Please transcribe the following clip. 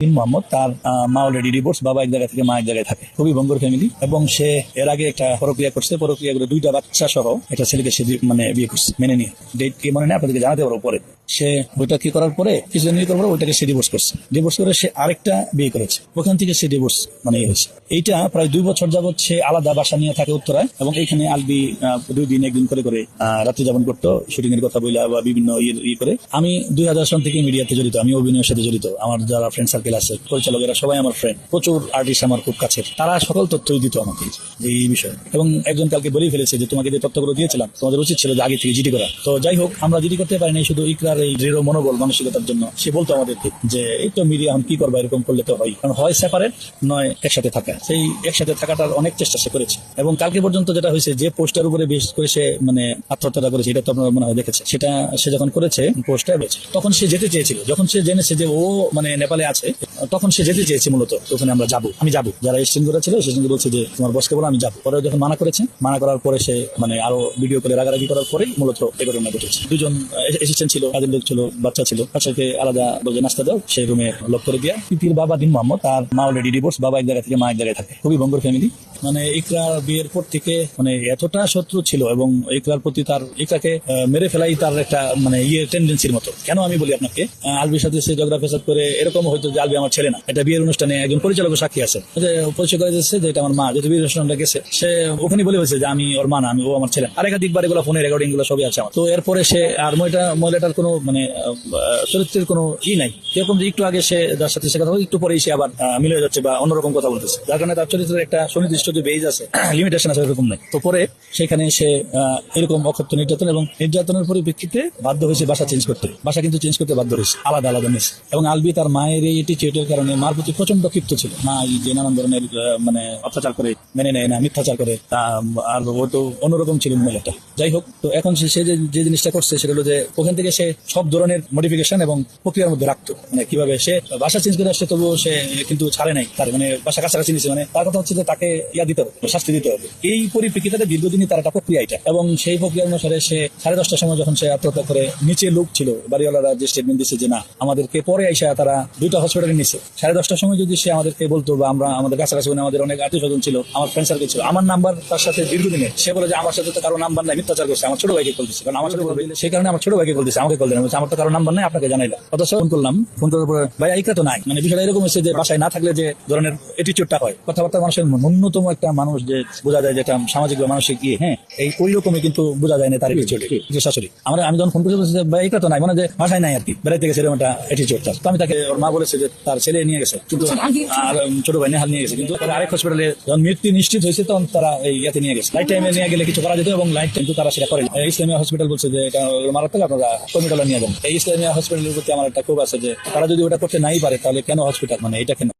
মোহাম্মদ তার মা already divorce, বাবা এক জায়গায় থেকে মা এক জায়গায় থাকে, খুবই ভঙ্গুর ফ্যামিলি। এবং সে এর আগে একটা প্রক্রিয়া করছে, প্রক্রিয়া করে 2টা বাচ্চা সহ একটা ছেলেকে সে বিয়ে করছে মেনে নিয়ে। ডেট কি মনে নেই, আপনাদেরকে জানাতে পারবো পরে। সে ওইটা কি করার পরে কিছুদিন করার পরে ওইটাকে সে ডিভোর্স করছে। ডিভোর্স করে সে আরেকটা বিয়ে করেছে, ওখান থেকে সে ডিভোর্স হয়েছে। এইটা প্রায় 2 বছর যাবত সে আলাদা বাসা নিয়ে থাকে উত্তরায়, এবং এইখানে আলবি 2 দিন একদিন করে রাত্রি যাপন করতো, শুটিং এর কথা বলে বা বিভিন্ন ইয়ে করে। আমি 2000 সন থেকে মিডিয়াতে জড়িত, আমি অভিনয়ের সাথে জড়িত। আমার যারা ফ্রেন্ড সার্কেল আছে, পরিচালকেরা সবাই আমার ফ্রেন্ড, প্রচুর আর্টিস্ট আমার খুব কাছের, তারা সকল তথ্যই দিত আমাকে এই বিষয়ে। এবং একজন কালকে বলেই ফেলেছে যে তোমাকে যে তথ্যগুলো দিয়েছিলাম তোমাদের উচিত ছিল যে আগে থেকে জিডি করা। তো যাই হোক, আমরা জিডি করতে পারি নাই শুধু ইকরার এই দৃঢ় মনোবল মানসিকতার জন্য। সে বলতো আমাদেরকে যে এই তো মিডিয়া এখন কি করবা, এরকম করলে তো হয়, কারণ হয় সেপারেট নয় একসাথে থাকা। সেই একসাথে থাকাটার অনেক চেষ্টা সে করেছে। এবং কালকে পর্যন্ত যেটা হয়েছে, যে পোস্টার উপরে বেশ করে সে আত্মহত্যা করেছে, এটা তো আপনারা মনে হয় দেখেছে। সেটা সে যখন করেছে পোস্টার হয়েছে, তখন সে যেতে চেয়েছিল। যখন সে জেনেছে যে ও নেপালে আছে, তখন সে যেতে চেয়েছে মূলত। ওখানে আমি যাবো, যারা এক্সচেঞ্জ করেছিল সেখানে বলছে যে তোমার বসকে বলো আমি যাবো। পরে যখন মানা করেছে, মানা করার পরে সে আরো ভিডিও করে রাগারাগি করার পরেই মূলত এই ঘটনা ঘটেছে। 2জন অ্যাসিস্ট্যান্ট ছিল, কাজের লোক ছিল, বাচ্চা ছিল। বাচ্চাকে আলাদা বলে নাস্তা দাও, সেই রুমে লক করে দিয়া। পিপির বাবা দিন মোহাম্মদ, তার মা অলরেডি ডিভোর্স, বাবা এক জায়গায় থেকে মা এক জায়গায় থাকে, খুবই ভঙ্গুর ফ্যামিলি। ইকরার বিয়ের পর থেকে এতটা শত্রু ছিল, এবং ইকরার প্রতি ইকরাকে মেরে ফেলাই তার একটা টেন্ডেন্সির মতো। কেন আমি বলি আপনাকে, আলবির সাথে সে ঝগড়া ফেসাদ করে এরকম হয়তো যে আলবি আমার ছেলে না। এটা বিয়ের অনুষ্ঠানে একজন পরিচালক সাক্ষী আছে, পরিচয় করে দিচ্ছে যে এটা আমার মা। যেহেতু বিয়ের অনুষ্ঠানটা গেছে, সে ওখানে বলে হয়েছে যে আমি ওর মা না, ও আমার ছেলে। আর একাধিকবার এগুলো ফোনে রেকর্ডিং গুলো সবই আছে আমার। তো এরপরে সে আর মহিলাটার কোনো চরিত্রের কোনো নাই, এরকম যে একটু আগে সে যার সাথে সে কথা একটু পরেই সে আবার মিলে যাচ্ছে বা অন্যরকম কথা বলতেছে, যার কারণে তার চরিত্রের একটা সুনির্দিষ্ট যে বেজ আছে, লিমিটেশন আছে, এরকম নাই। তো পরে সেখানে সে এরকম অকথ্য নির্যাতন এবং নির্যাতনের পরিপ্রেক্ষিতে বাধ্য হয়েছে বাসা চেঞ্জ করতে। বাসা কিন্তু চেঞ্জ করতে বাধ্য হয়েছে, আলাদা আলাদা নিয়েছে। এবং আলবি তার মায়ের এই অ্যাটিটিউডের কারণে মার প্রতি প্রচন্ড ক্ষিপ্ত ছিল। মা যে নানান ধরনের অত্যাচার করে, মেনে নেয় না, মিথ্যাচার করে, আর ও তো অন্যরকম ছিল মহিলাটা। যাই হোক, তো এখন সে যে জিনিসটা করছে সেটা হলো যে ওখান থেকে সে সব ধরনের মডিফিকেশন এবং প্রক্রিয়ার মধ্যে রাখতো। কিভাবে সে বাসা চেঞ্জ করে আসছে, তবুও সে কিন্তু ছাড়ে নাই তার বাসা কাছাকাছি নিচ্ছে। তার কথা হচ্ছে যে তাকে দিতে হবে, শাস্তি দিতে হবে। এই পরিপ্রেক্ষিতে দীর্ঘদিনই তার একটা প্রক্রিয়া এটা, এবং সেই প্রক্রিয়া অনুসারে সে 10:30টার সময় যখন সে আত্মহত্যা করে, নিচে লোক ছিল বাড়িওয়ালারা যে স্টেটমেন্ট দিচ্ছে যে না, আমাদেরকে পরে আইসা তারা 2টা হসপিটালে নিচ্ছে। 10:30টার সময় যদি সে আমাদেরকে বলতো, বা আমাদের কাছাকাছি আমাদের অনেক আত্মীয় স্বজন ছিল, আমার ফ্রেন্ড সার্কেল ছিল, আমার নাম্বার তার সাথে দীর্ঘদিনের, সে বলে যে আমার সাথে তো কারো নাম্বার নাই, মিথ্যাচার করছে, আমার ছোট ভাইকে কল দিচ্ছে। কারণ আমার ছোট ভাই, সেই কারণে আমার ছোট ভাইকে কল দিচ্ছে, আমাকে কল দেন, আমার তো কারো নাম্বার নাই, আপনাকে জানাইলাম। অথচ ফোন করলাম, ফোন করার পরে ভাই ইকরা তো নাই। বিষয়টা এরকম হচ্ছে যে বাসায় না থাকলে যে ধরনের অ্যাটিটিউডটা হয়, কথাবার্তা মানুষের ন্যূনতম একটা মানুষ যে বোঝা যায় যেটা সামাজিক বা মানসিক ওই রকমই কিন্তু বোঝা যায় না তার অ্যাটিটিউড। শাশুড়ি আমি যখন ফোন করে বলছি যে ভাই ইকরা তো নাই, যে বাসায় নাই আর কি, বেড়াইতে গেছে, এরকম একটা অ্যাটিটিউড তার। তো আমি তাকে, ওর মা বলেছে যে তার ছেলে নিয়ে গেছে, কিন্তু আর ছোট ভাই নেহাল নিয়ে গেছে, কিন্তু আরেক হসপিটালে যখন মৃত্যু নিশ্চিত হয়েছে তখন তারা ইয়াতে নিয়ে গেছে। লাইট টাইমে নিয়ে গেলে কিছু করা যেত, এবং লাইট কিন্তু তারা সেটা করে। ইসলামিয়া হসপিটাল বলছে যে এটা মারাত্মক, আপনারা কমিটলা নিয়ে যান। এই ইসলামিয়া হসপিটালের প্রতি আমার একটা ক্ষোভ আছে যে তারা যদি ওটা করতে নাই পারে, তাহলে কেন হসপিটাল, এটা কেন।